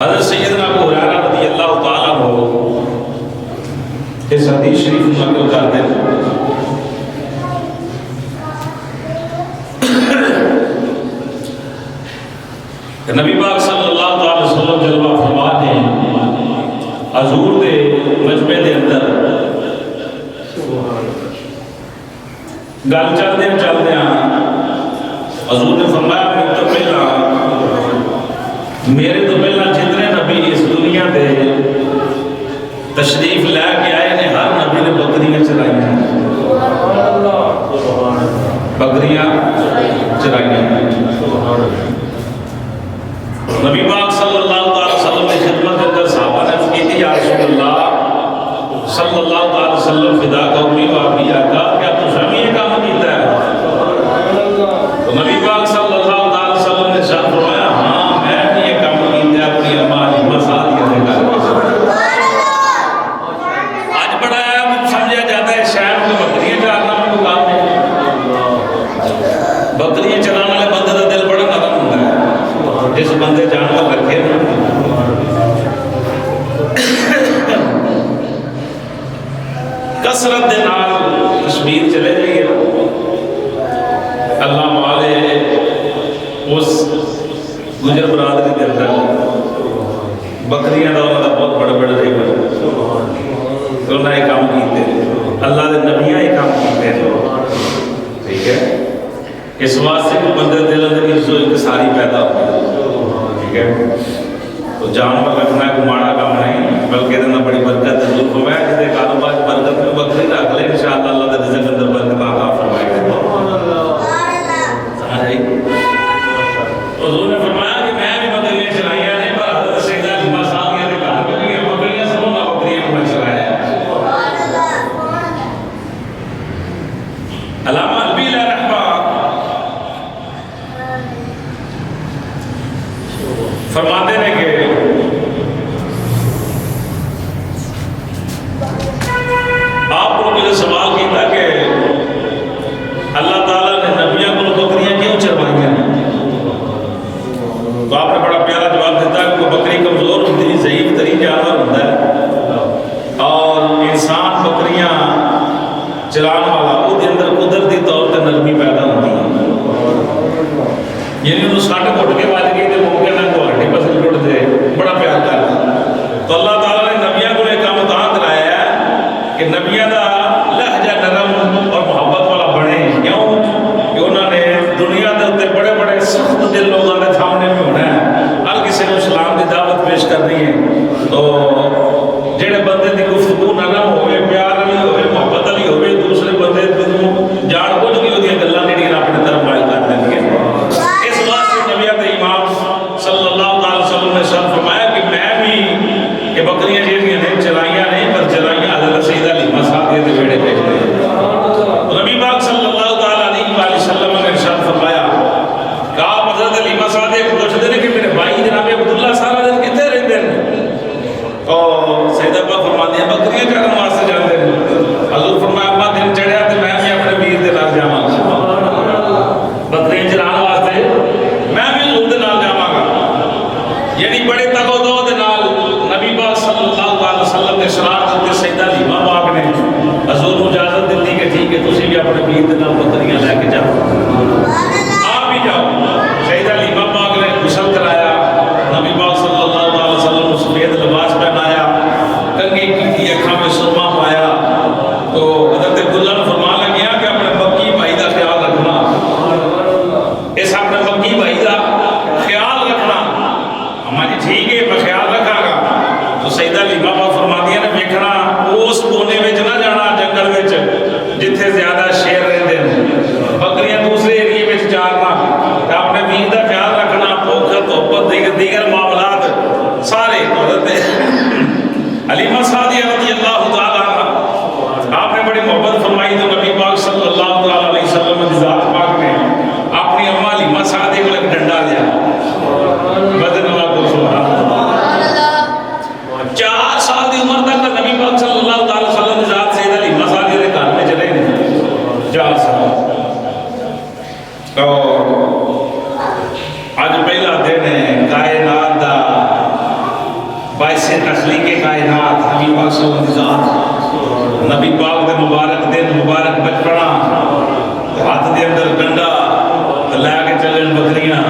حضرت سیدنا ابو ہریرہ رضی اللہ تعالیٰ عنہ اس حدیث شریف نقل کرتے ہیں کہ نبی پاک صلی اللہ علیہ وسلم جلوہ فرما نے حضور دے مجمع دے اندر گل چلدے حضور نے فرمایا میرے تو پہلا جتنے نبی اس دنیا دے تشریف لے کے آئے نے ہر نبی نے بکریاں چرائی ہیں، بکریاں چرائی ہیں۔ نبی پاک صلی اللہ علیہ وسلم نے خدمت اندر صحابہ نے کی تھی، یا رسول اللہ صلی اللہ علیہ وسلم فدا قومی و ابی آقا، کیا تو ہم یہ کام کیتا ہے؟ تو نبی پاک صلی اللہ علیہ وسلم نے شاہ فرمایا ہاں میں بھی یہ کام کیتا ہے اپنی اما حلیمہ سعدیہ نے کہا۔ آج بڑا سمجھا جاتا ہے شہر میں بکریاں چارنا میں کوئی کام نہیں، بکریاں چلانے والے بندے کا دل بڑا نرم ہوتا ہے، جس بندے جانور رکھے نا کثرت دے نال کشمیر چلے جائیے، اللہ والے اس گجر برادری کے اندر بکریاں دا انہوں دا بہت بڑے بڑے ریبر انہوں نے کام کیتے، اللہ دے نبیاں یہ کام کیتے، ٹھیک ہے؟ اس واسطے کو بندے دل اندر عزت و انکساری پیدا ہوتی ہے، ٹھیک ہے؟ تو جانور رکھنا ہے کوئی ماڑا کام نہیں، بلکہ اتنا بڑی برکت حضور فرمایا جس کے کاروبار برکت میں بکری رکھ لے انشاءاللہ اللہ دے رزق اندر برکت عطا فرمائے گا۔ حضور نے فرمایا کہ میں بھی بکریاں چلائیاں نہیں، پر حضرت سیدہ حلیمہ سعدیہ نے کہا کہ یہ بکریاں سنو نہ بکریاں کو میں چلایا۔ علامہ البی علیہ رحمہ فرماتے ہیں کہ آپ کو مجھے سوال کیتا کہ اللہ تعالیٰ نے نبیوں کو بکریاں کیوں چروائی ہیں؟ تو آپ نے بڑا پیارا جواب دیتا ہے کہ وہ بکری کمزور ہوتی ہے، ضعیف ترین جانور ہوتا ہے، اور انسان بکریاں چلانے والا وہ دے اندر قدرتی طور پر نرمی پیدا ہوتی ہے، یعنی انہوں ساٹھ گھٹ کے بج گئی تو ممکن ہے تو ہڈی پسل ٹوٹ دے، بڑا پیار کر تو اللہ تعالیٰ نے نبیوں کو ایک کام اتنا کرایا ہے کہ نبیوں کا لہجہ نرم اور محبت والا بنے، کیوں کہ انہوں نے دنیا کے اتنے بڑے بڑے سخت دل لوگوں کے سامنے میں ہونا ہے، ہر کسی کو اسلام کی دعوت پیش کرنی ہے، تو جہے بندے کی گفتگو نرم ہوئے، پیار والی ہوئے، محبت والی ہوئے، دوسرے بندے جان بوجھ کے وہ گلاں جہاں اپنے طرف مائل کر دیں گے۔ اس واسطے نبیات امام صلی اللہ علیہ وسلم نے شرط فرمایا کہ میں بھی یہ بکریاں جہاں نے چلائیاں نہیں پر چلائیاں حضرت سیدہ حلیمہ سعدیہ کے بیڑے بھیجتے ہیں۔ نبی پاک صلی اللہ علیہ وسلم نے ارشاد فرمایا کہ آپ حضرت حلیمہ سعدیہ کو پوچھتے ہیں کہ میرے بھائی جناب عبداللہ سارا دن کتنے رہتے ہیں؟ اور سیدہ پاک فرماتی ہیں بکریاں چارن واسطے جاتے ہیں۔ حضور فرمایا اپنا دن چڑھیا تو میں بھی اپنے ویر دے نال جاواں گا، بکریاں چران واسطے میں بھی حضور دے نال جاواں گا، یعنی بڑے تگ و دو دے نال نبی پاک صلی اللہ علیہ وسلم نے شرارت دیتے، سیدہ حلیمہ پاک نے حضور کو اجازت دیتی کہ ٹھیک ہے تسی بھی اپنے ویر دے نال بکریاں لے کے جاؤ، آپ بھی جاؤ۔ سیدہ حلیمہ پاک نے غسل کرایا، نبی پاک صلی اللہ علیہ وسلم کو سفید لباس پہنایا، کنگھی کی اکھاں میں سرما پایا، تو حضرت عبداللہ نے فرمان لگیا کہ اپنے مکی بھائی کا خیال رکھنا، اس اپنے مکی بھائی کا خیال رکھنا۔ ہمیں جی ٹھیک ہے میں خیال رکھا گا۔ تو سیدہ حلیمہ پاک فرماتی ہیں نے ویکھنا اس کونے وچ نہ جانا جنگل وچ جتھے زیادہ شیر رہتے ہیں، بکریاں دوسرے ایریے وچ چارنا، اپنے ویر کا خیال رکھنا، بھوک دھوپ دیگر معاملات سارے۔ حضرت حلیمہ سعدیہ رضی اللہ تعالیٰ عنہ آپ نے بڑی محبت فرمائی، تو نبی پاک صلی اللہ علیہ وسلم کی ذات پاک نے اپنی اما حلیمہ سعدیہ کو ایک ڈنڈا لیا، بدن اللہ کو سبحان اللہ، 4 سال کی عمر تک نبی پاک صلی اللہ علیہ ایسے تخلیق کائنات نبی پاک صلی اللہ علیہ وسلم نبی پاک دے مبارک دن مبارک بچپنا ہاتھ دے اندر ڈنڈا لے کے چلن بکریاں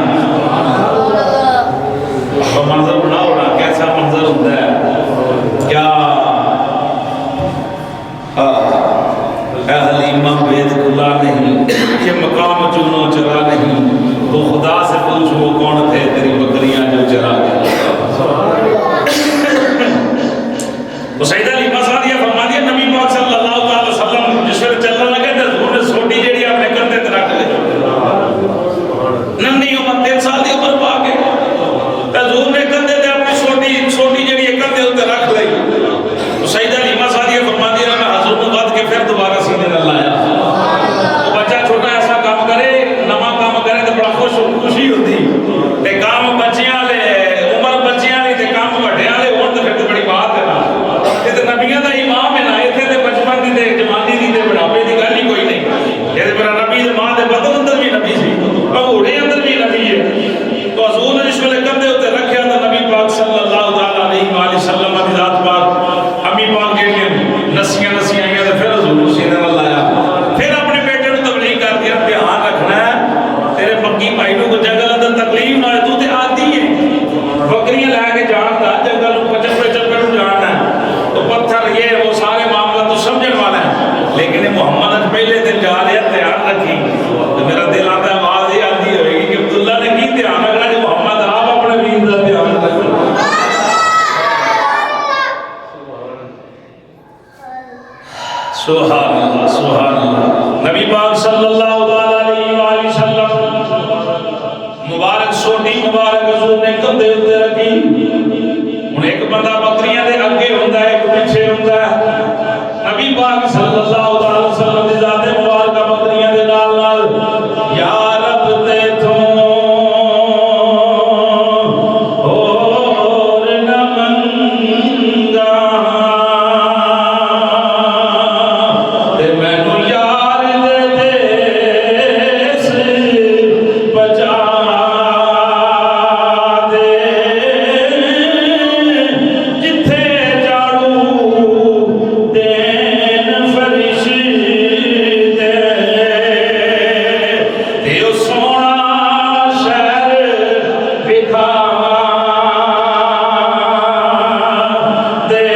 منظر بنا ہونا کیسا منظر ہوتا ہے کیا اے حلیمہ بید کلا نہیں یہ مقام چنو چرا نہیں تو خدا سے پوچھ وہ کون تھے تیری بکریاں جو چرا گئے تو سیدہ حلیمہ سعدیہ فرما دیا نبی پاک صلی اللہ علیہ وسلم جس وقت چلنا لگے تو حضور نے سوٹی جیڑی اپنے کندھے تے رکھ لی ننھی عمر 3 سال دی عمر پا کے حضور نے کندھے تے اپنی سوٹی جیڑی کندھے تے رکھ لی تو سیدہ حلیمہ سعدیہ فرما دیا میں حضور کو بات کے پھر دوبارہ سینے نہ لایا وہ بچہ چھوٹا ایسا کام کرے نواں کام کرے تو بڑا خوشی ہوتی تے کام بچیاں لے عمر بچیاں لے تے کام وڈیاں لے ہون تے پھر تے بڑی بات ہے نا یہ تے نبیاں دا امام ہے نا ایتھے تے بچپن دی تے جوانی دی تے بڑھاپے دی گل ہی کوئی نہیں یہ تے میرا نبی دے ماں دے بدن اندر بھی نبی سی بھوڑے اندر بھی نبی ہے تو حضور نے جس ویلے کندھے تے رکھیا تو نبی پاک صلی اللہ علیہ وآلہ وسلم دی ذات پاک امی پاک جڑیاں نسیاں آئیاں تے پھر حضور کو سینے نال لایا پھر اپنے بیٹے نوں تبلیغ کر دیا دھیان رکھنا ہے تیرے مکی بھائی نوں کوئی جنگل اندر تکلیف نہ ہوئے تو تے آتی ہے بکریاں لے کے جان دا جنگل پچپے نوں جاننا ہے تو پتھر یہ وہ سارے معاملہ تو سمجھن والا ہے لیکن محمد اج پہلے دن جا رہا دھیان رکھی تو میرا دل آتا ہے آواز یہ آتی ہوئے گی کہ عبداللہ نے کی دھیان رکھنا جو محمد آپ اپنے ویر دا دھیان رکھنا سبحان اللہ سبحان اللہ نبی پاک صلی اللہ علیہ وآلہ وسلم مبارک سوٹی مبارک حضور نے کندھے تے رکھی ہن ایک بندہ بکریاں دے اگے ہوندا ہے ایک پیچھے ہوندا ہے نبی پاک صلی اللہ علیہ وسلم دی ذات مبارکہ بکریاں دے نال نال یا رب تے تو اور نہ منگا تے مینوں یار دے دیس بچا دے جتھے جاڑو دین فرشتے تے او سونا شہر وکھا دے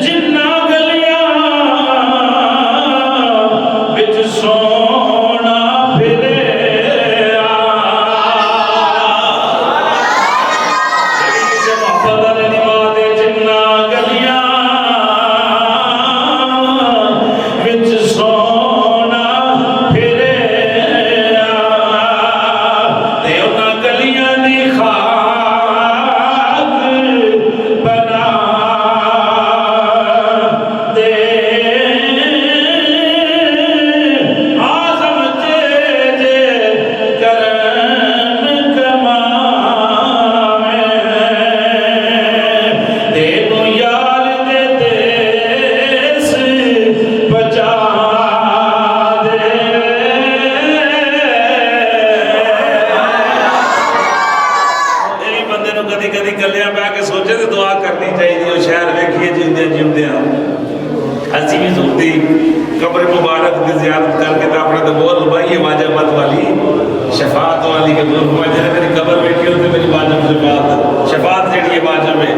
جنہ گلیاں وچ سونا پھرے کسے محبت والے دی بات ہے جنہ گلیاں وچ سونا پھرے تے انہاں گلیاں دی خاک بنا دے آزم جے کرم کماویں تینوں یار دے دیس بچا دے میری بندے نوں کدی کدی گلیاں پہ کے سوچے تے دعا کرنی چاہیے وہ شہر ویکھیے جیندیاں اسی بھی ضروری قبر مبارک کی زیارت کر کے اپنا تو بول بھائی واجبات والی شفاعت والی کہ میری قبر ویکھی ہوتے میری واجب شفاعت جڑی ہے واجب ہے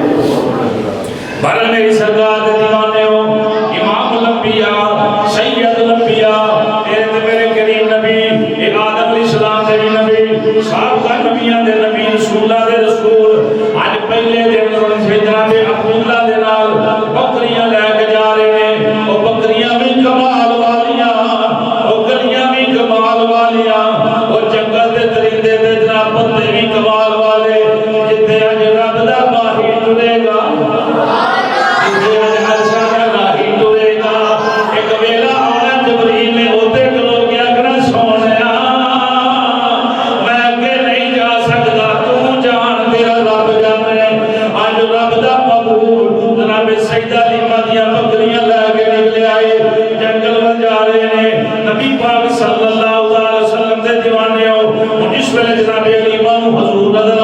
بھر میری سرکار دے دیوانے ہو امام الانبیاء سید الانبیاء میرے کریم نبی ایک آدم علیہ السلام دے بھی نبی سابقہ نبیاں دے نبی رسولہ دے رسول آج پہلے دن سے جناب عبداللہ دے نال بکریاں لے کے جا رہے ہیں وہ بکریاں بھی کمال والیاں وہ گلیاں بھی کمال والیاں وہ جنگل دے درندے دے جناب پتے بھی کمال والے جتے اج رب دا ماہی ٹرے گا جتے اج عرشہ دا راہی ٹرے گا ایک ویلا آنا جبریل نے ہوتے کلو کیا کرنا سونیا میں اگے نہیں جا سکتا تو جان تیرا رب جانے اج رب دا مقبول جناب سیدہ حلیمہ دیاں بکریاں لے کے نکلے آئے جنگل میں جا رہے ہیں نبی پاک صلی اللہ علیہ وسلم دے دیوانے ہو جس ویلے جناب حلیمہ حضور نظر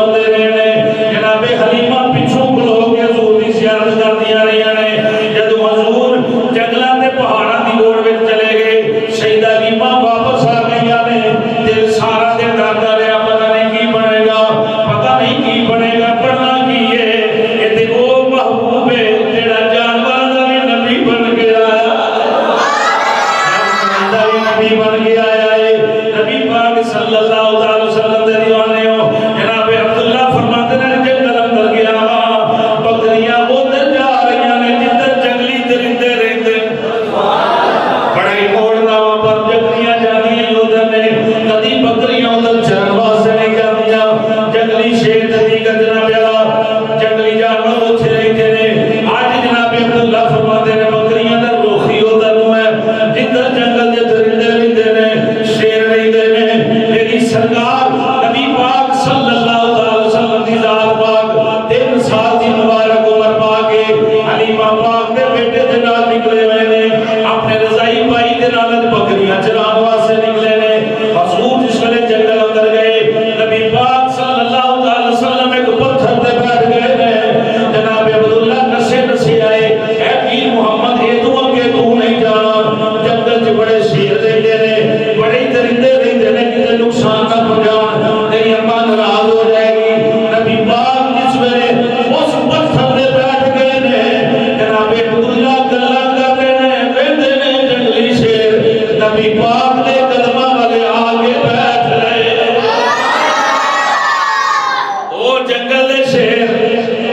جنگل دے شیر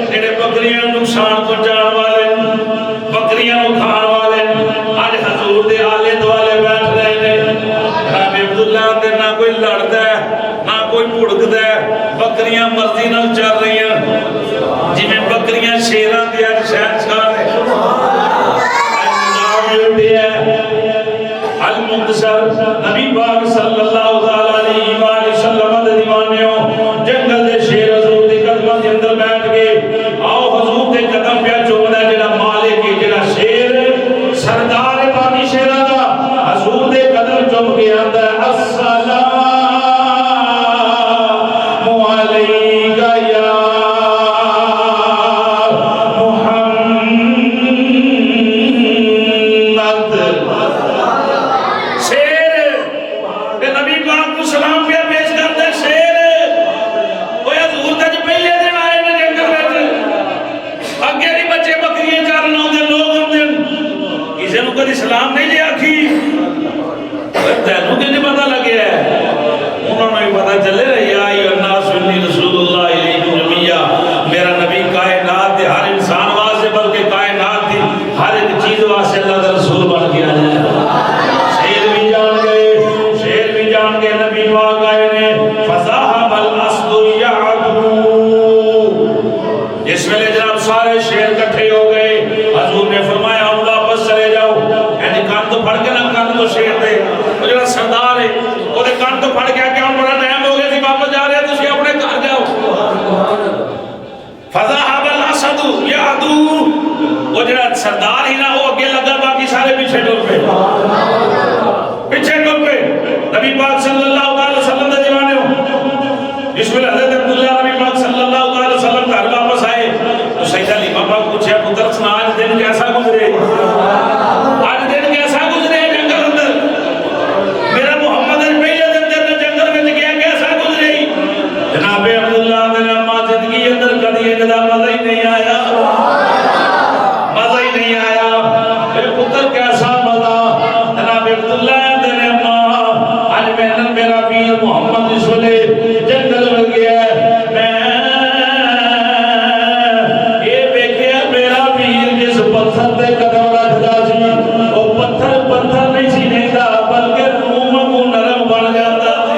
جڑے بکریاں نقصان پہنچان والے بکریاں نو کھان والے اج حضور دے آلے دوالے بیٹھ رہے نے جناب عبداللہ دے نہ کوئی لڑدا ہے نہ کوئی بھڑکدا ہے بکریاں مرضی نال چل رہی ہیں جویں بکریاں شیراں دے اج شہنشاہ نے المنتصر نبی پاک صلی اللہ علیہ وآلہ وسلم دے دیوانیوں جنگل دے شیر حضور دے قدماں دے اندر بیٹھ کے آؤ حضور دے قدم پہ چومدا جڑا مالک ہے جڑا شیر سردار باقی شیراں دا حضور دے قدم چوم کے آندا ہے السلام علیکا یا اسلام نہیں لیا کی تینوں کہ نہیں پتا لگیا ہے انہوں نے پتا چلے رہا یا ایھا الناس انی رسول اللہ علیکم جميعا میرا نبی کائنات دے ہر انسان واسطے بلکہ کائنات دی ہر ایک چیز واسطے اللہ کا رسول بن کے آیا ہے شیر بھی جان گئے نبی پاک آئے نے فذهب الاسد يعدو اس ویلے جناب سارے شیر کٹھے ہو گئے حضور نے فرمایا ہم واپس چلے جاؤ کان تو پھڑ کے نہ کان تو شیر دے وہ جو سردار ہے وہ دے کان تو پھڑ کے کہ ہم بڑا ٹائم ہو گیا تھی واپس جا رہے ہیں تسی اپنے گھر جاؤ فذهب الاسد يعدو وہ جو سردار ہی نہ وہ اگے لگا باقی سارے پیچھے ٹر پہ نبی پاک صلی اللہ علیہ وسلم دے دیوانے ہو جس میں حضرت عبداللہ نبی پاک صلی اللہ علیہ وسلم گھر واپس آئے تو سیدہ حلیمہ پاک پوچھے پتر سنا آج دن کیسا گزرے محمد اس ویلے جنگل میں گیا ہے میں یہ ویکھیا میرا ویر جس پتھر تے قدم رکھدا سی او پتھر نہیں سی رہندا بلکہ روح کو نرم بن جاتا سی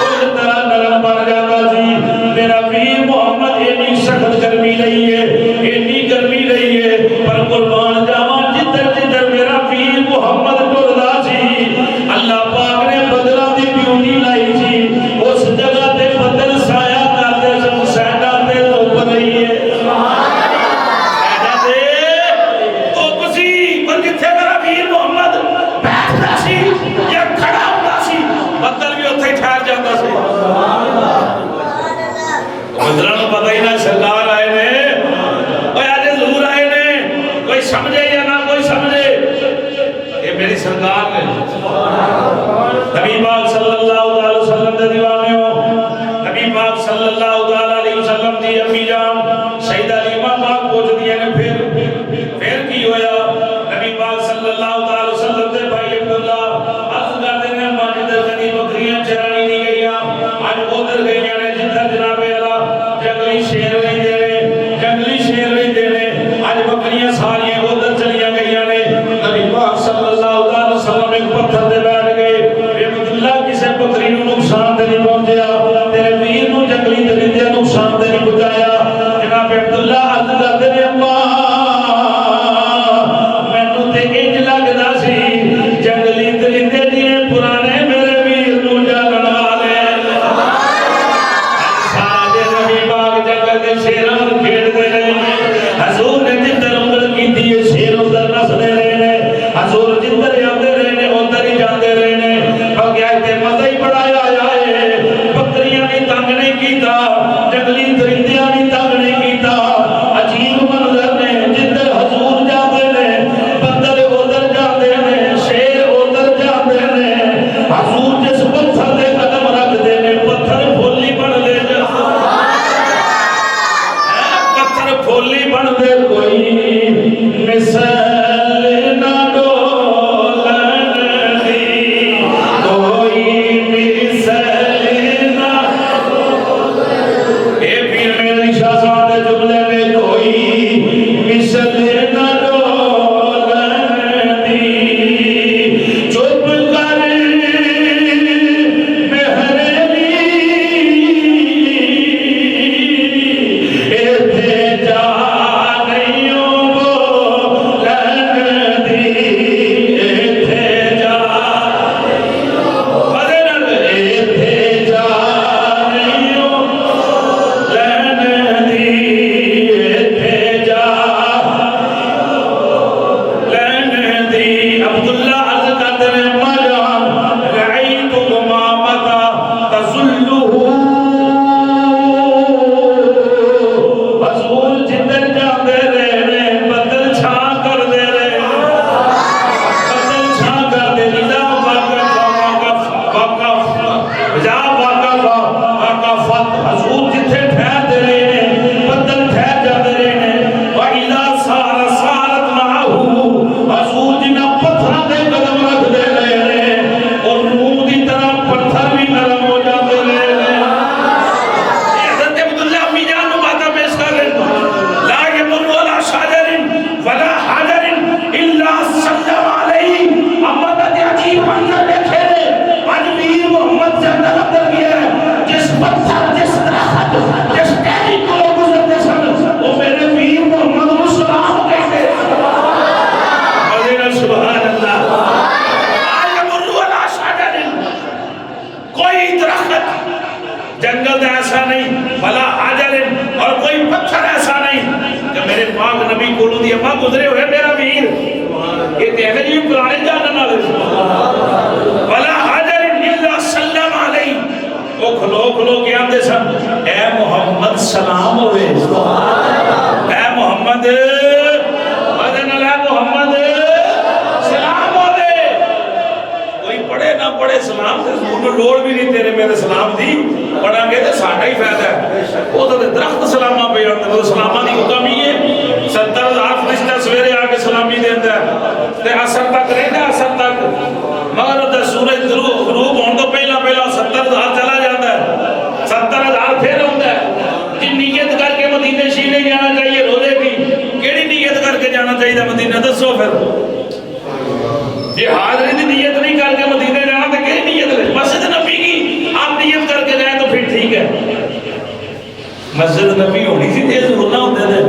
اس طرح نرم بن جاتا سی میرا ویر محمد اتنی سخت گرمی رہی ہے پر قربان جاواں جدھر میرا ویر محمد ٹردا سی اللہ پاک نے بدلا دی بیوٹی لائی جی اس جگہ تے بدل سایہ کرتے سن سینڈا تے دھوپ رہی ہے سینڈا تے دھوپ سی پر جتھے میرا ویر محمد بیٹھدا سی یا کھڑا ہوندا سی بدل بھی اتھے ہی ٹھہر جاتا سی بدلاں نوں پتہ ہی نہ سرکار آئے نے اوے اج ضرور آئے نے کوئی سمجھے یا نہ کوئی سمجھے یہ میری سرکار نے نبی پاک صلی اللہ علیہ وسلم دے دیوانے ہو نبی پاک صلی اللہ علیہ وسلم دی امی جان سیدہ حلیمہ پاک پوچھ دیئے نے پھر کی ہویا نبی پاک صلی اللہ علیہ وسلم دے بھائی عبداللہ عرض کر دینے ماجد غنی بکریاں چرانی نہیں گئیاں آج ادھر گئیاں نے جدھر جناب اللہ جنگلی شیر نہیں دے رہے آج بکریاں ساریاں ادھر چلیاں گئیاں نے نبی پاک صلی اللہ علیہ وسلم ایک پتھر دے بیٹھ گئے عبداللہ کسے بکری نو نقصان دے نہیں پہنچیا تیرے ویر نو جنگلی درندے نقصان دے نہیں پہنچایا جناب پتھر جس درخت جس ٹہنی کو گزرتے سن وہ میرے پیر محمد کو سلام کہتے سبحان اللہ کوئی درخت جنگل ایسا نہیں بلا حجر اور کوئی پتھر ایسا نہیں کہ میرے پاک نبی کو دی اما گزرے ہوئے میرا ویر یہ کہتے جی پرانے جاننے والے بلا حجر الا سلم علیہ وہ کھلو کے آتے سن اے محمد سلام ہوئے اے محمد مدن اللہ محمد سلام ہوئے کوئی پڑھے نہ پڑھے سلام سے ضرور لوڑ بھی نہیں تیرے میرے سلام دی پڑھا گئے تو ساڑھا ہی فائدہ ہے وہ تو درخت سلامہ پہ آتے تو سلامہ دی حکم ہی ہے 70,000 فرشتہ سویرے آکے سلامی دیندہ ہے تے اثر تک رہنے اثر تک مغرب سورج غروب ہون تو پہلا 70,000 چلا جاتا ہے 70,000 پھر ہوتا ہے کہ نیت کر کے مدینہ شینے جانا چاہیے روزے کی کیڑی نیت کر کے جانا چاہیے مدینہ دسو پھر یہ حاضری دی نیت نہیں کر کے مدینہ جانا تو کیڑی نیت لے مسجد نبی کی آپ نیت کر کے جائیں تو پھر ٹھیک ہے مسجد نبی ہونی سی تیز ہونا ہوتے تھے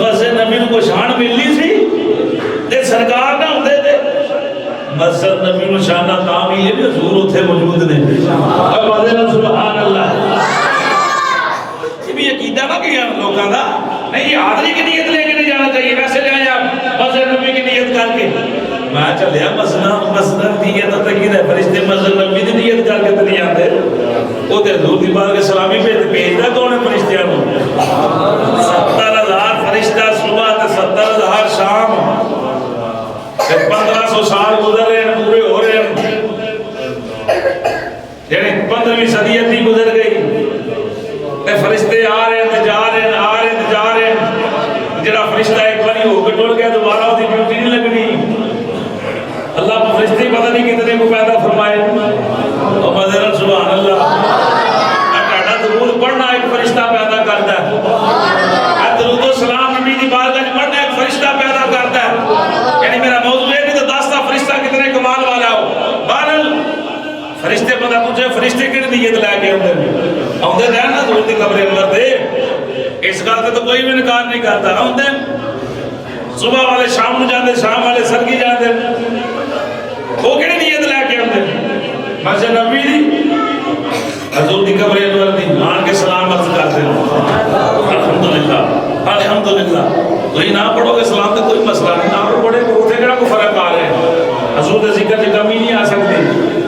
مسجد نبی کو شان ملنی سی تے سرکار نہ ہوتے تھے مسجد نبی کو شانہ تام ہی ہے بھی حضور ہوتے موجود نے اور مدینہ سبحان اللہ یہ بھی عقیدہ نہ کیا لوگاں دا نہیں یہ حاضری کی نیت لے کے نہیں جانا چاہیے ویسے جائیں آپ مسجد نبی کی نیت کر کے میں چلیا مسجد نیت تک ہی رہے فرشتے مسجد نبی کی نیت کر کے تو نہیں آتے وہ تے حضور دی بات کے سلامی بھیجتا کون ہے فرشتیاں کو 70,000 فرشتہ صبح تے 70,000 شام 1500 سال گزر رہے ہیں پورے ہو رہے ہیں یعنی 15ویں صدی اتنی گزر گئی تے فرشتے آ رہے ہیں جا رہے ہیں آ رہے ہیں جا رہے ہیں جڑا فرشتہ ایک باری ہو کے ٹوٹ گیا دوبارہ اس کی ڈیوٹی نہیں لگنی اللہ کو فرشتے پتہ نہیں کتنے کو پیدا فرمائے اور مدینہ سبحان اللہ اٹھاڑا درود پڑھنا ایک فرشتہ پیدا کرتا ہے درود و سلام نبی دی بارگاہ میں پڑھنا ایک فرشتہ پیدا کرتا ہے یعنی میرا موضوع ہے نہیں تو داستا فرشتہ کتنے کمال والا ہو بہرحال فرشتے پتہ پوچھے فرشتے کتنے نیت لے کے آندے دے نا حضور دی قبر انور دے اس گل تے تو کوئی بھی انکار نہیں کرتا آندے صبح والے شام نو جاندے شام والے سرگی جاندے وہ کہڑی نیت لے کے آندے مسجد نبی دی حضور دی قبر انور دی آن کے سلام عرض کرتے ہیں الحمدللہ تو یہ نہ پڑھو گے سلام تو کوئی مسئلہ نہیں نہ پڑھے گے اٹھے گا کوئی فرق آ رہے ہیں حضور دے ذکر کی کمی نہیں آ سکتی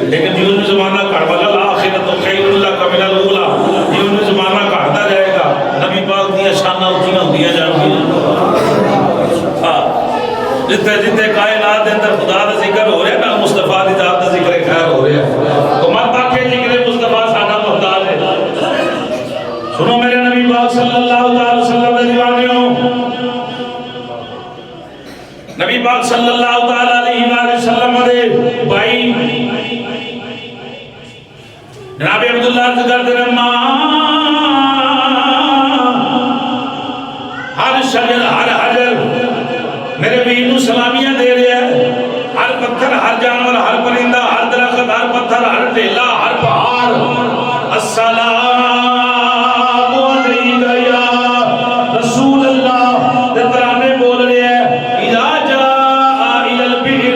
لیکن جیون میں زمانہ کڑوالا الآخرت و خیر اللہ کمل الاولا جیون میں زمانہ کڑتا جائے گا نبی پاک دیا شانہ اتنی ہوتیاں جانتی جتے جتے کائنات دے اندر خدا دا ذکر ہو رہا ہے نا مصطفیٰ دی ذات دا ذکر خیر ہو رہا ہے تو مت آکھے ذکر مصطفیٰ سانا محتاج ہے سنو میرے نبی پاک صلی اللہ علیہ وسلم دے دیوانیوں نبی پاک صلی اللہ علیہ وسلم دے بھائی جناب عبداللہ عرض کر دے ہر شجر ہر حجر میرے بینو سلامیاں دے رہے ہیں ہر پتھر ہر جانور ہر پرندہ ہر درخت ہر پتھر ہر ٹیلا ہر پہاڑ السلام علیکہ یا رسول اللہ دے ترانے بول رہے ہیں اذا جاء الى البحر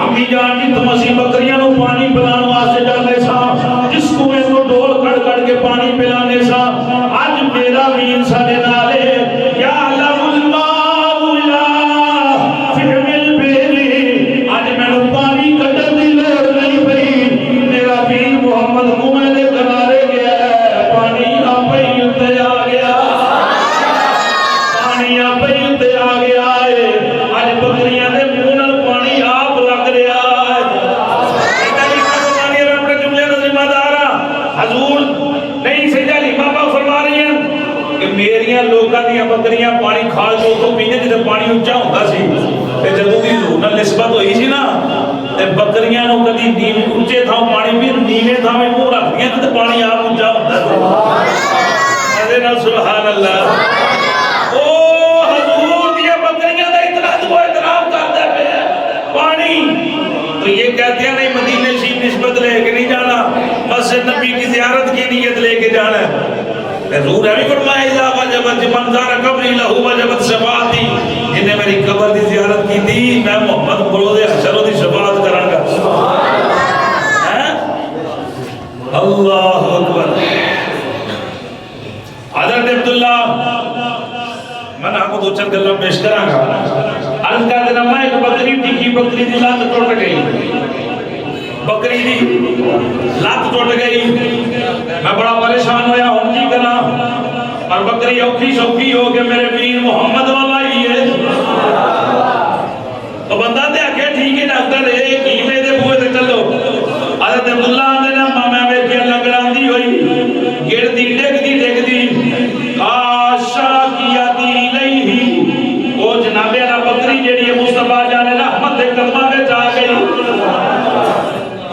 امی جان جی تم اسی بکریاں نو پانی پلانے واسطے جاندے سا جس کنویں کو ڈول کڑ کڑ کے پانی پلانے سا اج میرا وین ساڈے نال ہے یا علم الماء الا فہم البحر اج مینوں پانی کڈن دی لوڑ نہیں پئی میرا وین محمد کنویں دے کنارے گیا ہے پانی آپے ہی اتے آ گیا پانی آپے ہی اتے آ گیا ہے اج بکریاں دے منہ نال پانی آپ لگ رہا ہے حضور نہیں سیدہ حلیمہ پاک فرما رہی ہیں کہ میریاں لوکاں دیاں بکریاں پانی کھال جو تو پینے جتے پانی اونچا ہوتا سی تے جدوں دی حضور نال نسبت ہوئی سی نا تے بکریاں نو کدی نیوے اونچے تھاں پانی بھی نیوے تھاں میں منہ رکھدیاں تے پانی آپ اونچا ہوتا سی مزے نال سبحان اللہ او حضور دیاں بکریاں دا اتنا دعا احترام کردا پیا پانی تو یہ کہتے ہیں نہیں مدینے شریف نسبت لے کے نہیں جانا مسجد نبی کی زیارت کی نیت قبولیت لے کے جانا ہے. حضور نے بھی فرمایا اذا وجبت من زار قبری لہو وجبت شفاعتی, جن نے میری قبر دی زیارت کی تھی میں محمد بروز حشر دی شفاعت کراں گا. اللہ اکبر. حضرت عبداللہ میں نے آپ کو دو چند گلوں پیش کراں گا. عرض کر دینا میں ایک بکری ٹکی, بکری دی لات ٹوٹ گئی, بکری دی لات ٹوٹ گئی, میں بڑا پریشان ہویا ہوں کی کرنا, اور بکری اوکھی سوکھی ہو کے میرے پیر محمد والا ہی ہے. تو بندہ دے آکے ٹھیک ہے ڈاکٹر ایک ہی میں دے بوئے دے چلو. حضرت عبداللہ دے نامہ میں بیٹھ کے لگڑان دی ہوئی گڑ دی ڈگ دی کاشا کیا دی نہیں وہ جناب اللہ بکری جیڑی ہے مصطفیٰ جانے رحمت دے قدمہ میں جا گئی.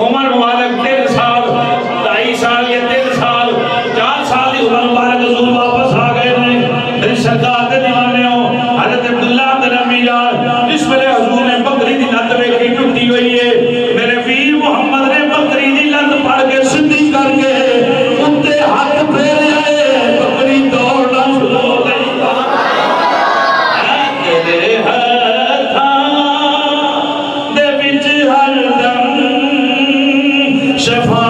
عمر مبارک 3 سال 2.5 سال یا 3 سال 4 سال دی عمر مبارک حضور واپس آ گئے ہیں. میری سرکار دے دیوانے ہو حضرت عبداللہ دے نامی جان جس ویلے حضور نے بکری دی لت ویکھی ٹوٹی ہوئی ہے, میرے پیر محمد نے بکری دی لت پڑ کے سدھی کر کے اتے ہاتھ پھیرے آئے, بکری دوڑنا شروع ہو گئی. تیرے ہتھاں دے وچ ہر دم شفا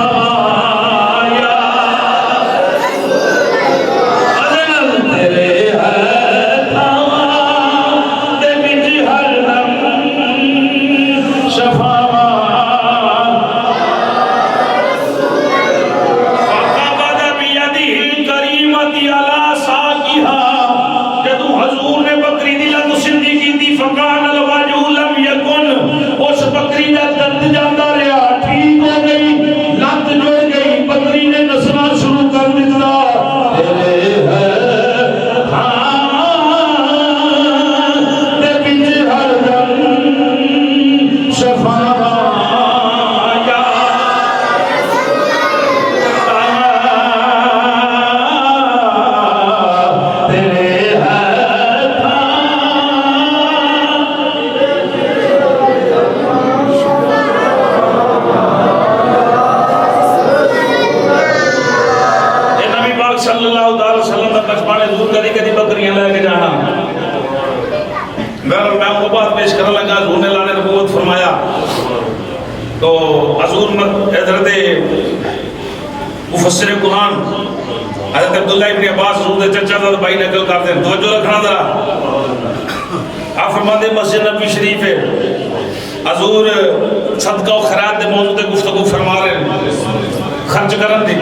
مفسر قرآن حضرت عبداللہ ابن عباس حضور دے چچا دا بھائی نقل کرتے ہیں, توجہ رکھنا ذرا. آپ فرماتے مسجد نبی شریف ہے, حضور صدقہ و خیرات دے موضوع تے گفتگو فرما رہے ہیں, خرچ کرن دی,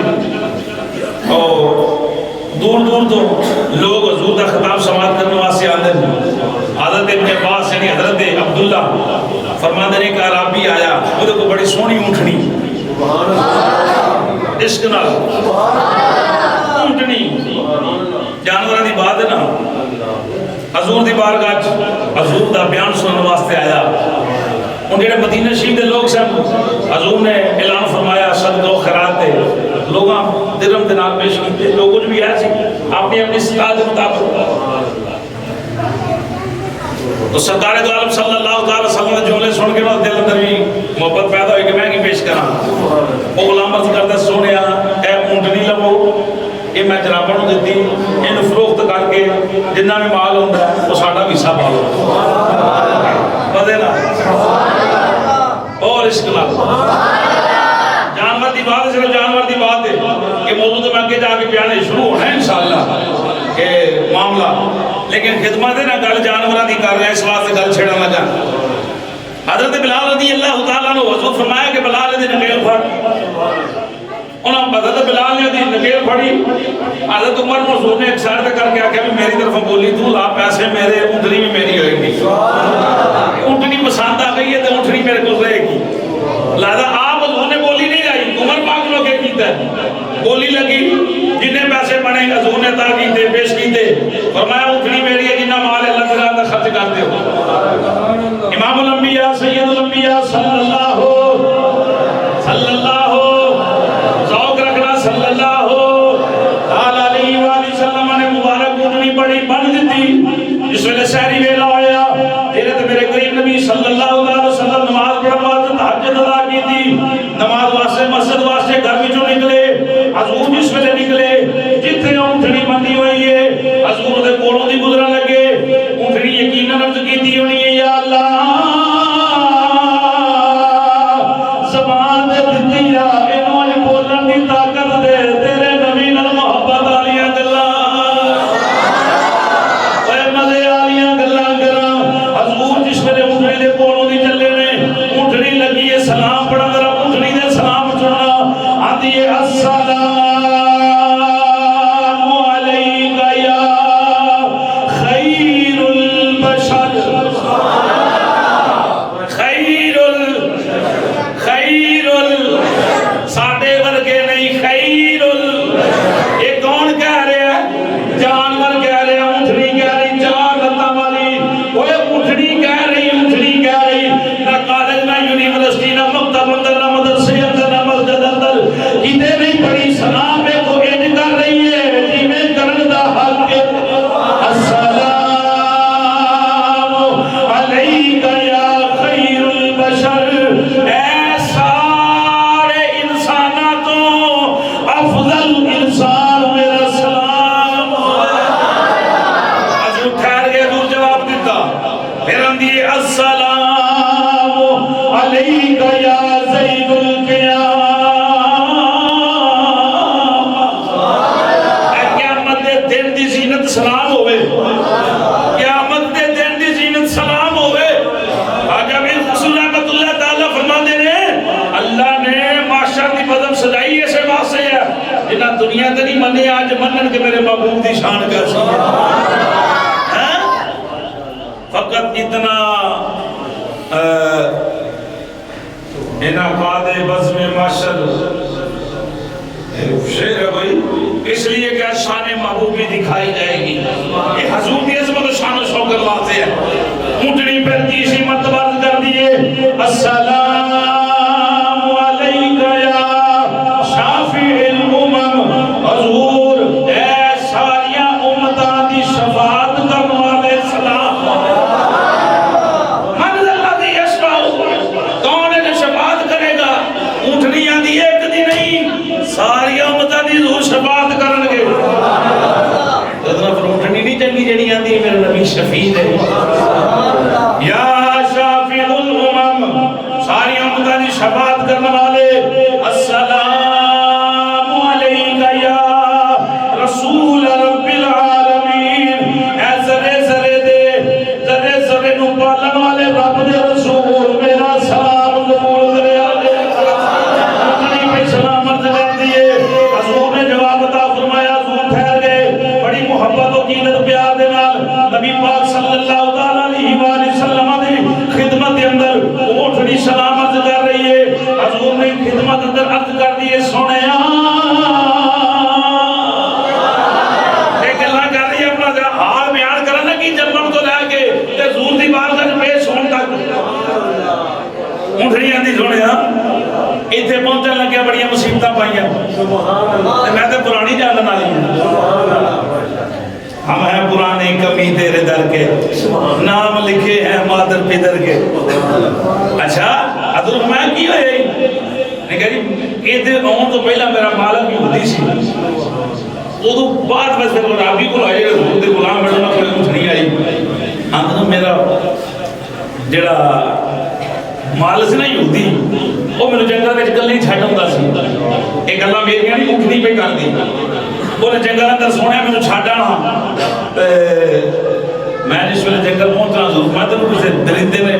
اور دور دور تو لوگ حضور دا خطاب سماعت کرنے واسطے آتے ہیں. حضرت ابن عباس یعنی حضرت عبداللہ فرماتے ہیں کہ عربی آیا, وہ کو بڑی سونی اونٹنی عشق نال اونٹنی جانوراں دی بات ہے نا, حضور دی بارگاہ حضور دا بیان سننے واسطے آیا. ان جڑے مدینہ شریف دے لوگ سن, حضور نے اعلان فرمایا صدقہ و خیرات دے لوگاں درہم دینار پیش کیتے, لوگ کچھ بھی ایسی اپنی اپنی استطاعت کے مطابق. تو سرکار دو عالم صلی اللہ علیہ وسلم نے جملے سن کے بعد دل اندر بھی محبت پیدا ہوئی کہ میں کی پیش کراں. وہ غلام عرض کرتا سونیا اے اونٹنی لو, یہ میں جناباں نوں دتی, اینو فروخت کر کے جنہ بھی مال ہوندا ہے وہ ساڈا بھی حصہ پاؤ. پتہ نا اور عشق نال جانور دی بات صرف جانور دی بات ہے کہ موضوع تو میں آگے جا کے بیان شروع ہونا ہے انشاءاللہ کہ معاملہ, لیکن خدمت ہے نا گل جانوراں دی کر رہے ہیں اس واسطے گل چھڑن لگا. حضرت بلال رضی اللہ تعالیٰ عنہ حضور فرمایا کہ بلال دی نکیل پھڑ, انہاں حضرت بلال نے دی نکیل پھڑی. حضرت عمر حضور نے ایک سائر کر کے آکھیا بھی میری طرف بولی تو لا پیسے میرے, اونٹنی بھی میری ہوئے گی. اونٹنی پسند آ گئی ہے تو اونٹنی میرے کو رہے گی. لہذا آپ حضور نے بولی نہیں آئی, عمر پاک لوگ کے کیتا ہے بولی لگی, جنہیں پیسے بنے حضور نے تا کیتے پیش کیتے, فرمایا اونٹنی میری ہے جنہ مال اللہ تعالیٰ خرچ کرتے ہو. امام الانبیاء سید الانبیاء صلی اللہ ذوق رکھنا صلی اللہ تعال علیہ وآلہ وسلم نے مبارک اونٹنی بڑی بن دیتی. جس ویلے سحری ویلا ہویا حضرت میرے قریب نبی صلی اللہ علیہ وسلم نماز پڑھن واسطے تہجد ادا کی تھی, نماز واسطے مسجد واسطے گھر وچوں نکلے. حضور جس ویلے منے آج منن کے میرے محبوب دی شان کر سکے. فقط اتنا انعقاد بزم ماشر شعر ہے بھائی، اس لیے کہ شان محبوب بھی دکھائی جائے گی. یہ حضور کی عظمت و شان و شوکت واضح ہے. اونٹنی پر تیسری مرتبہ عرض کر دیے السلام علیکہ یا شافع الامم. حضور اے ساریاں امتاں دی شفاعت کرنے والے سلام. من الذی یشفع، کون ہے جو شفاعت کرے گا؟ اونٹنی آندی ایک دی نہیں، ساری امتاں دی ضرور شفاعت کرن گے. ادھر پر اونٹنی نہیں چنگی جڑی آندی میرے نبی شفیع ہے. یا شافع الامم، ساری امتاں دی شفاعت کرنے والے السلام علیکہ یا رسول رب العالمین. اے ذرے ذرے دے ذرے ذرے نو پالن والے رب دے رسول میرا سلام قبول کرے. سلام عرض کر دیے. حضور نے جواب عطا فرمایا. حضور ٹھہر گئے بڑی محبت و قیمت پیار دے نال نبی پاک صلی اللہ تعالی علیہ وآلہ وسلم دی خدمت کے اندر اونٹنی سلام عرض کر رہی ہے. حضور نے خدمت اندر عرض کر دیے سونیا ایک اللہ کر رہی ہے اپنا ذرا حال بیان کرنا کہ جنم تو لے کے تے حضور دی بارگاہ وچ پیش ہون تک. اونٹنی آندی سونیا اتنے پہنچنے لگے بڑی مصیبتیں پائیاں. میں تو پرانی جاننے والی ہوں. ہم ہیں پرانے کمی تیرے در کے، نام لکھے ہیں مادر پدر کے. اچھا حضور میں کی ہوئے نے کہا جی یہ آن تو پہلا میرا مالک یہودی سی، وہ تو بعد میں پھر رابی کو آئے حضور دے غلام بڑھنا کوئی کچھ نہیں آئی. اندر میرا جڑا مال سے نا یہودی وہ میرے جنگل میں گل نہیں چھڈ ہوندا سی. ایک گلاں میریاں نہیں مکدی پہ کر دی. وہ جنگل اندر سونے مینوں چھڈ آنا تے میں جس ویلے جنگل پہنچنا ضرور میں تینوں کسے درندے نے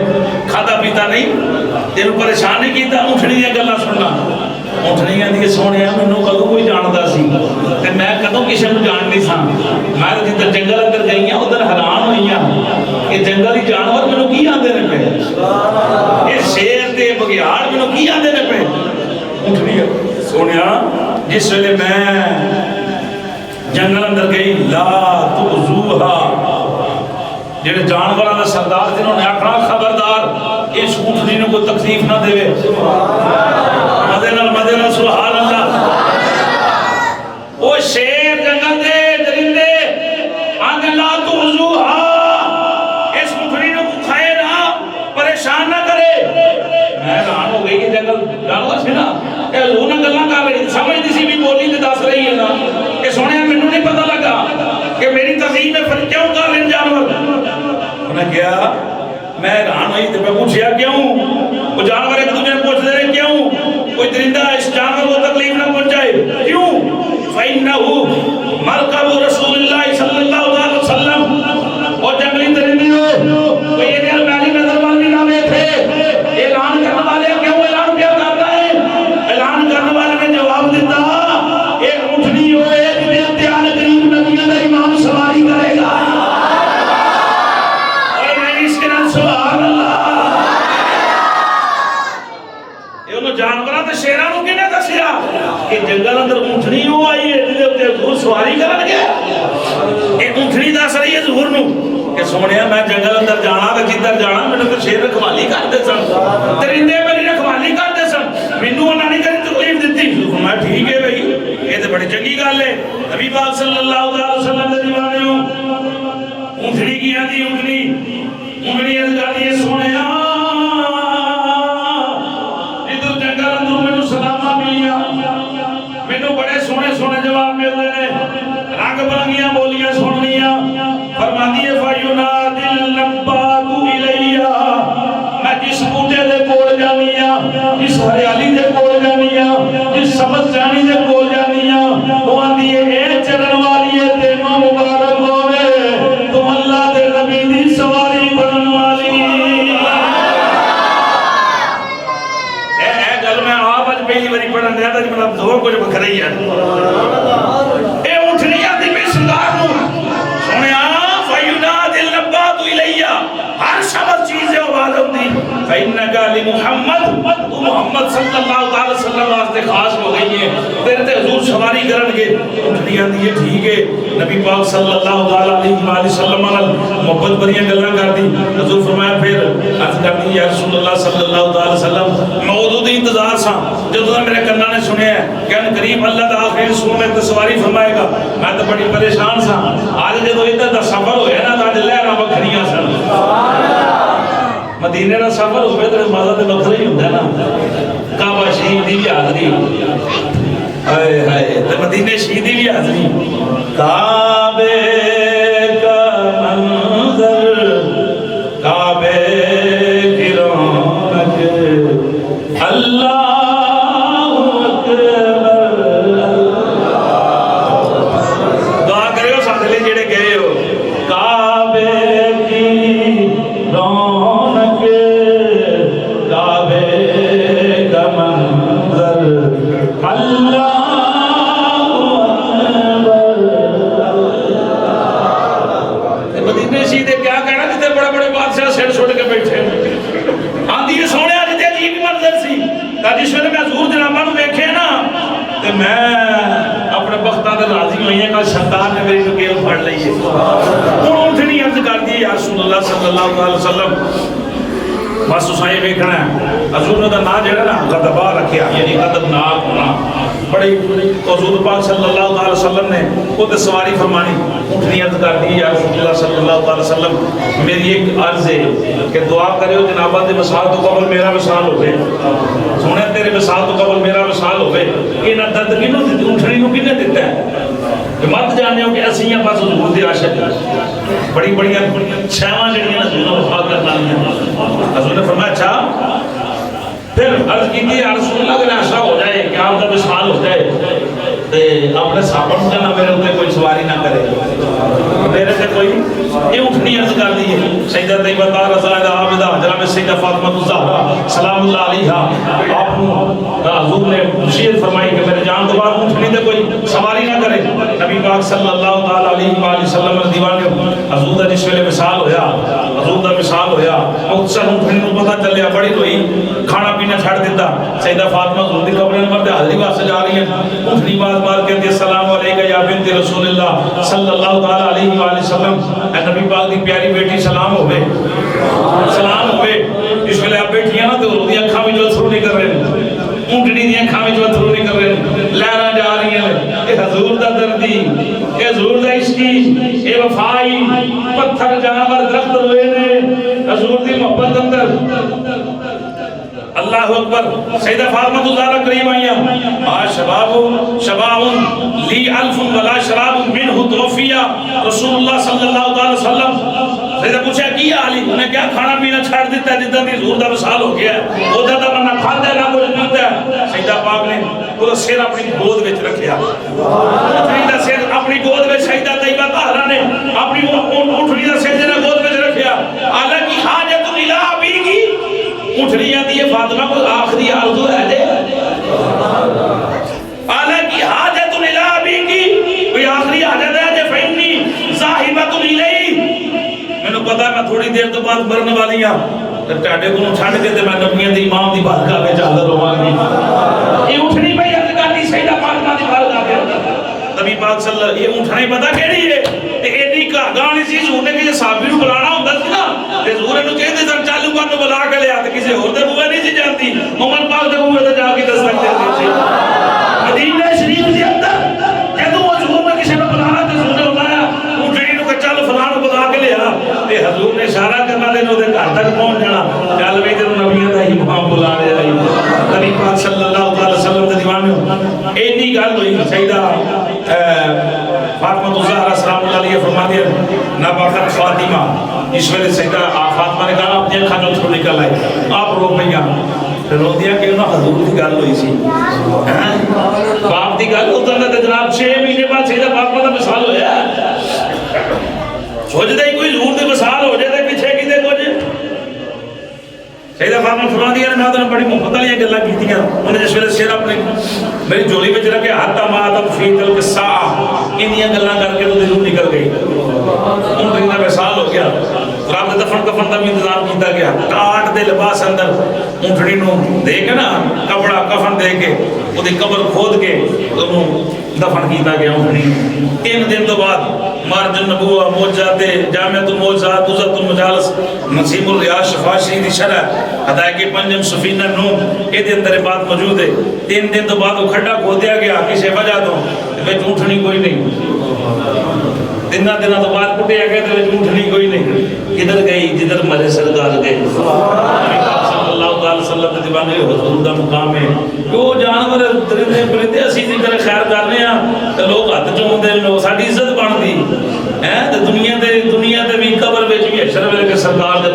کھادا پیتا نہیں تینوں پریشان نہیں کیتا. اونٹنی دیاں گلاں سننا. اونٹنی آندی سونے مینوں کدوں کوئی جاندا سی تے میں کدوں کسے نوں جانتی سا. میں جدھر جنگل اندر گئیاں ادھر حیران ہوئیاں کہ جنگلی جانور مینوں کی آندے نے پے، یہ شیر تے بگیاڑ مینوں کی آندے نے پے. اونٹنی سونیا جس ویلے میں جنگل اندر گئی لا تؤذوها، جڑے جانوراں دا سردار جنہوں نے آکھنا خبردار اس اونٹنی نوں کوئی تکلیف نہ دے. مدینہ سبحان اللہ. وہ شیر جنگل دے درندے آندے لا تؤذوها، اس اونٹنی نوں کو کھائے نہ پریشان نہ کرے. میں حیران ہو گئی کہ جنگل جانور سے نا کہ حضور نے گلاں کر رہی سمجھتی سی بھی بولی تے دس رہی ہے نا کہ سونے مینوں نہیں پتہ لگا کہ میری تقسیم میں پھر کیوں کر رہے جانور. انہیں کہا میں حیران ہوئی تے میں پوچھیا کیوں؟ وہ جانور ایک دوسرے پوچھتے رہے کیوں؟ کوئی درندہ اس جانور کو تکلیف نہ پہنچائے کیوں؟ فَإِنَّهُ مَرْكَبُ رَسُولِ اللَّهِ صلی اللہ علیہ وسلم. اور جنگلی درندے ہو تو یہ دل میلی نظر والے نامے تھے. اعلان کرنے والے کیوں اعلان کیا کرتا ہے؟ اعلان کرنے والے نے جواب دیتا ایک اونٹنی ہوئے جنہیں اتیان قریب نبیوں کا امام سواری کرے گا. اور میں اس کے نام سبحان اللہ. یہ انہوں جانوراں تے شیراں نوں کنے دسیا کہ جنگل اندر اونٹنی ہو آئی ہے جنہیں اتنے حضور سواری کرن گے. ایک اونٹنی دس رہی ہے حضور نوں کہ سونیا میں جنگل اندر جانا تے جدھر جانا میرے تو شیر رکھوالی کرتے سن، درندے میری رکھوالی کرتے سن، مینوں انہاں نے کبھی تکلیف دتی. میں ٹھیک ہے بھائی یہ تو بڑی چنگی گل ہے. نبی پاک صلی اللہ علیہ وسلم دے دیوانے ہو. اونٹنی کی آندی اونٹنی عرض کرتی ہے سونیا ادھر جنگل اندر مینوں سلاماں ملیاں، مینوں بڑے سونے سونے جواب ملدے نے، رنگ برنگیاں بولیاں سننیاں. فرماتی ہے فَيُنَادِ النَّبَّاتُ إِلَيَّا، میں جس بوٹے دے کول جانی ہاں، جس ہریالی دے کول جانی ہاں، جس سبز جانی دے کول جانی ہاں، وہ آندی ہے اے چرن والی ہے تینوں مبارک ہوئے تم اللہ دے نبی دی سواری بنن والی. اے گل میں آپ اج پہلی باری پڑھن دیا تھا مطلب دو کچھ بکھرے ہی ہے. سواری کرن گے اونٹنیاں دی ٹھیک ہے نبی پاک صلی اللہ علیہ وآلہ وسلم محبت بریاں گلاں کر دی حضور فرمایا پھر عرض کر دی یا رسول اللہ صلی اللہ علیہ وسلم میں ادو دی انتظار سا جدوں میرے کنا نے سنیا ہے کہ ان قریب اللہ دا آخری سو میں سواری فرمائے گا میں تو بڑی پریشان سا آج جدوں ادھر دا سفر ہویا نا تو اج لہراں وکھریاں سن مدینے دا سفر ہوئے تو مزہ تے وکھرا ہی ہوندا ہے نا کعبہ شریف دی بھی حاضری ہائے ہائے تے مدینے شریف دی بھی حاضری کعبے کا منظر کعبے کی رونق اللہ جس ویلے میں حضور جناباں نوں ویکھیا نا تے میں اپنے بختاں تے راضی ہوئی ہاں کہ شیطان نے میری نکیل پھڑ لئی ہے ہن اونٹنی عرض کر دی یا رسول اللہ صلی اللہ علیہ وسلم بس تساں ویکھنا ہے حضور نے دا نام جڑا نا غضبا رکھیا یعنی غضبناک ہونا بڑی حضور پاک صلی اللہ علیہ وسلم نے خود سواری فرمانی اونٹنی عرض کر دی یا رسول اللہ صلی اللہ علیہ وسلم میری ایک عرض ہے کہ دعا کریو جناباں دے وصال تو قبل میرا وصال ہوے سونے تیرے وصال تو قبل میرا وصال ہوے انہاں درد کینوں دتی اونٹنی نوں کنے دتا ہے کہ مت جانیو کہ اسیاں بس حضور دے عاشق بڑی بڑی چھاواں جڑیاں حضور نے وفا کرن والیاں حضور نے فرمایا اچھا پھر عرض کی کہ یا رسول اللہ اگر ایسا ہو جائے کہ آپ کا وصال ہو جائے تو اپنے صحابہ کا نہ میرے اوپر کوئی سواری نہ کرے میرے سے کوئی یہ اونٹنی عرض کر دی ہے سیدہ طیبہ رضا عابدہ حضرت سیدہ فاطمہ الزہرا سلام اللہ علیہا آپ حضور نے نصیحت فرمائی کہ میرے جان تو بعد اونٹنی تے کوئی سواری نہ کرے نبی پاک صلی اللہ علیہ وآلہ وسلم دیوانے حضور دا جس ویلے وصال ہویا حضور دا وصال ہویا مختصر اونٹنی نوں پتہ چلیا بڑی ہوئی کھانا پینا چھڑ دیتا سیدہ فاطمہ حضور دی قبر انور تے حاضری واسطے جا رہی ہیں اونٹنی باز مار کے کہتی السلام علیکم یا بنت رسول اللہ صلی اللہ علیہ وآلہ وسلم اے نبی پاک دی پیاری بیٹی سلام ہوے اس ویلے آپ بیٹھیاں نا تے دی اکھاں وچوں اتھرو نکل رہے ہیں اونٹنی دی اکھاں وچوں اتھرو نکل رہے ہیں لہراں جا رہی ہیں اے حضور دا دردی اے حضور دا عشقی اے وفائی پتھر جانور درخت روئے نے حضور دی محبت اندر اللہ اکبر سیدہ فاطمہ الزہرا قریب آئیاں شباب لی الف ولا شراب منہ توفیہ رسول اللہ صلی اللہ علیہ وسلم سیدہ پوچھا کیا علی انہیں کیا کھانا پینا چھاڑ دیتا ہے جدہ بھی حضور دا وصال ہو گیا ہے وہ دا نہ کھاتا ہے نہ کچھ پیتا ہے سیدہ پاک نے وہ سر اپنی گود وچ رکھیا سیدہ سر اپنی گود وچ سیدہ طیبہ طاہرہ نے اپنی اونٹنی دا سر جنہ گود وچ رکھیا اللہ کی حاجت الہ ابی کی اٹھنی آتی ہے فاطمہ کو آخری آرزو ہے دے آلہ کی حاجت الہ ابی کی کوئی آخری حاجت ہے جے فینی صاحبت الیہ میں نے پتا میں تھوڑی دیر تو بعد مرنے والی ہوں ٹاٹے کو چھڑ کے میں نبیوں دی امام دی بارگاہ میں حاضر ہوواں گی یہ اٹھنی بھائی عرض کرتی سیدہ فاطمہ دی بارگاہ میں نبی پاک صلی اللہ یہ اٹھنی پتہ کیڑی ہے تے ایڈی گاڑی سی حضور نے کہ صحابی نوں بلانا ہوندا سی نا تے حضور نوں کہندے سن چالو کر نوں بلا کے لیا تے کسے ہور دے بوئے نہیں سی جانتی عمر پاک دے بوئے تے جا کے دستک دیندے سی مدینہ شریف دے اندر جدوں حضور نے کسے نوں بلانا تے حضور نے بلایا اونٹنی نوں کہ چل فلاں بلا کے لیا تے حضور نے اشارہ کرنا تے نوں دے گھر تک پہنچ جانا چل وی تے نبیوں دا ہی امام بلا لیا نبی پاک صلی اللہ علیہ وسلم دے دیوانے اینی گل ہوئی سیدہ فاطمہ الزہرا سلام اللہ علیہ فرماتی ہے نبخت فاطمہ اس ویلے سیدہ فاطمہ نے کہا اپنی اکھاں چوں تھوڑی نکل آئی آپ رو پئیاں پھر رو دیا کہ انہاں حضور دی گل ہوئی سی باپ دی گل اتر تے جناب 6 مہینے بعد سیدہ فاطمہ دا وصال ہویا سوچدا ہی کوئی حضور دے وصال ہو جائے تے پیچھے کیتے کچھ سیدہ فاطمہ فرماتی ہے میں تو بڑی محبت والی گلاں کیتیاں انہیں جس ویلے سر اپنے میری جولی وچ رکھ کے حتا ماتم فی تلک الساعہ انہیاں گلاں کر کے تو دل نکل گئی ان دن دا وصال ہو گیا رب دفن کفن کا بھی انتظام کیتا گیا، ٹاٹ دے لباس اندر اونٹڑی نو دے کے نا کپڑا کفن دے کے وہ قبر کھود کے انہوں دفن کیتا گیا اونٹڑی۔ 3 دن تو بعد مارج النبوہ موجزات جامعۃ الموجزات عزت المجالس نسیم الریاض شفا شریف دی شرح ہدایت پنجم سفینہ نوم یہ اندر بات موجود ہے۔ 3 دن تو بعد وہ کھڈا کھود دیا گیا کسی وجہ تو اونٹڑی کوئی نہیں، 3 دن تو بعد کٹیا گیا تو اونٹڑی کوئی نہیں، کدھر گئی جدھر مرے سرکار گئے صلی اللہ علیہ وسلم کے دیوانے حضور کا مقام ہے کہ وہ جانور درندے پرندے اسی دی طرح خیر کر رہے ہیں تو لوگ ہاتھ چومتے ہیں، ساری عزت بنتی ہے دنیا تے بھی قبر وچ بھی حشر ویلے سرکار دے